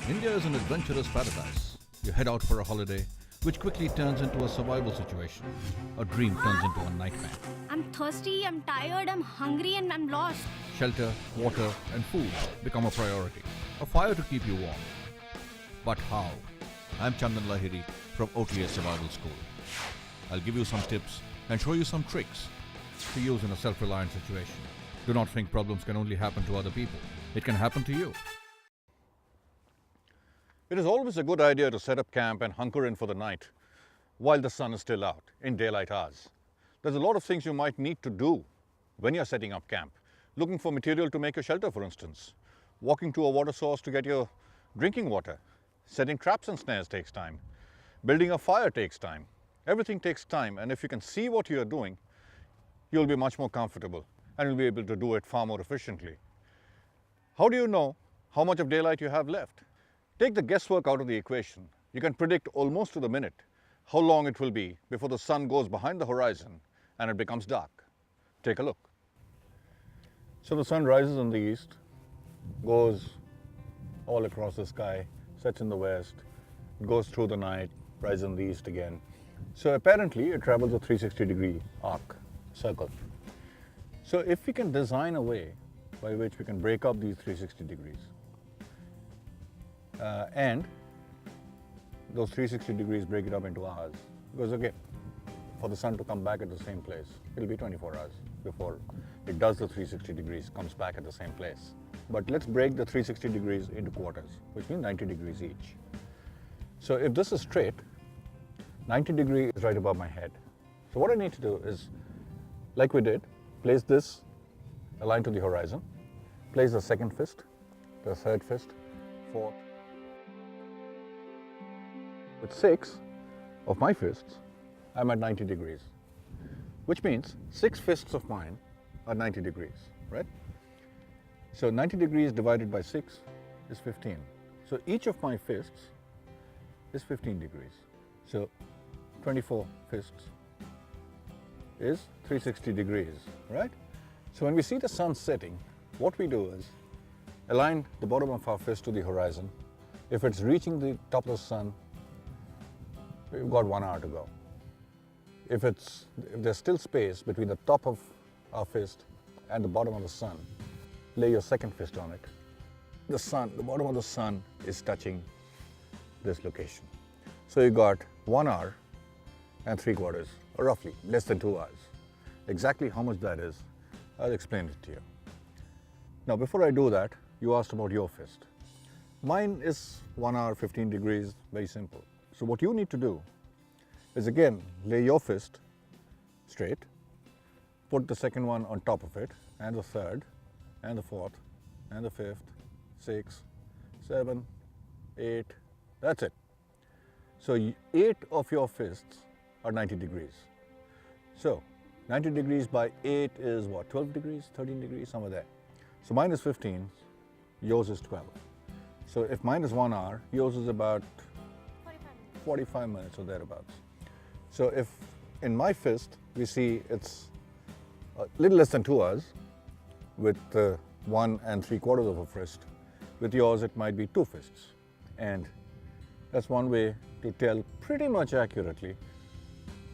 India is an adventurous paradise. You head out for a holiday, which quickly turns into a survival situation. A dream turns into a nightmare. I'm thirsty, I'm tired, I'm hungry, and I'm lost. Shelter, water, and food become a priority. A fire to keep you warm. But how? I'm Chandan Lahiri from OTA Survival School. I'll give you some tips and show you some tricks to use in a self-reliant situation. Do not think problems can only happen to other people. It can happen to you. It is always a good idea to set up camp and hunker in for the night while the sun is still out in daylight hours. There's a lot of things you might need to do when you're setting up camp. Looking for material to make your shelter, for instance. Walking to a water source to get your drinking water. Setting traps and snares takes time. Building a fire takes time. Everything takes time, and if you can see what you're doing, you'll be much more comfortable and you'll be able to do it far more efficiently. How do you know how much of daylight you have left? Take the guesswork out of the equation. You can predict almost to the minute how long it will be before the sun goes behind the horizon and it becomes dark. Take a look. So the sun rises in the east, goes all across the sky, sets in the west, goes through the night, rises in the east again. So apparently it travels a 360-degree arc, circle. So if we can design a way by which we can break up these 360 degrees, and those 360 degrees break it up into hours, because okay, for the sun to come back at the same place, it'll be 24 hours before it does the 360 degrees, comes back at the same place. But let's break the 360 degrees into quarters, which means 90 degrees each. So if this is straight, 90 degrees is right above my head. So what I need to do is, like we did, place this aligned to the horizon, place the second fist, the third fist, fourth. With 6 of my fists, I'm at 90 degrees, which means 6 fists of mine are 90 degrees, right? So 90 degrees divided by 6 is 15. So each of my fists is 15 degrees. So 24 fists is 360 degrees, right? So when we see the sun setting, what we do is align the bottom of our fist to the horizon. If it's reaching the top of the sun, we've got 1 hour to go. If there's still space between the top of our fist and the bottom of the sun, lay your second fist on it. The bottom of the sun is touching this location. So you got 1 hour and 3/4, or roughly less than 2 hours. Exactly how much that is, I'll explain it to you. Now before I do that, you asked about your fist. Mine is 1 hour, 15 degrees, very simple. So what you need to do is again, lay your fist straight, put the second one on top of it, and the third, and the fourth, and the fifth, 6, 7, 8, that's it. So 8 of your fists are 90 degrees. So 90 degrees by 8 is what, 12 degrees, 13 degrees, somewhere there. So mine is 15, yours is 12. So if mine is 1 hour, yours is about 45 minutes or thereabouts. So if in my fist, we see it's a little less than 2 hours with 1 3/4 of a fist. With yours, it might be 2 fists. And that's one way to tell pretty much accurately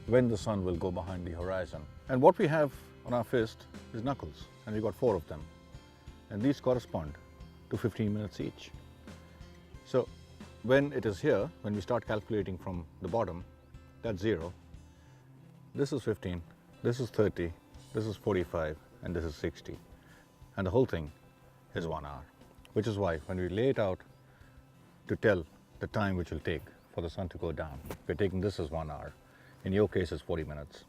when the sun will go behind the horizon. And what we have on our fist is knuckles, and we've got 4 of them. And these correspond to 15 minutes each. So when it is here, when we start calculating from the bottom, that's 0. This is 15, this is 30, this is 45, and this is 60. And the whole thing is 1 hour, which is why when we lay it out to tell the time which will take for the sun to go down, we're taking this as 1 hour. In your case, it's 40 minutes.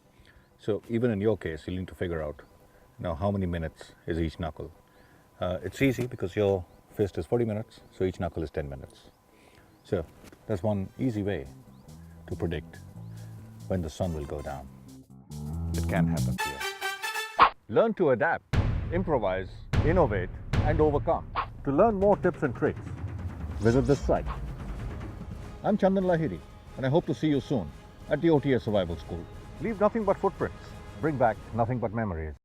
So even in your case, you need to figure out now how many minutes is each knuckle. It's easy because your fist is 40 minutes, so each knuckle is 10 minutes. So that's one easy way to predict when the sun will go down. It can happen to you. Learn to adapt, improvise, innovate, and overcome. To learn more tips and tricks, visit this site. I'm Chandan Lahiri, and I hope to see you soon at the OTA Survival School. Leave nothing but footprints. Bring back nothing but memories.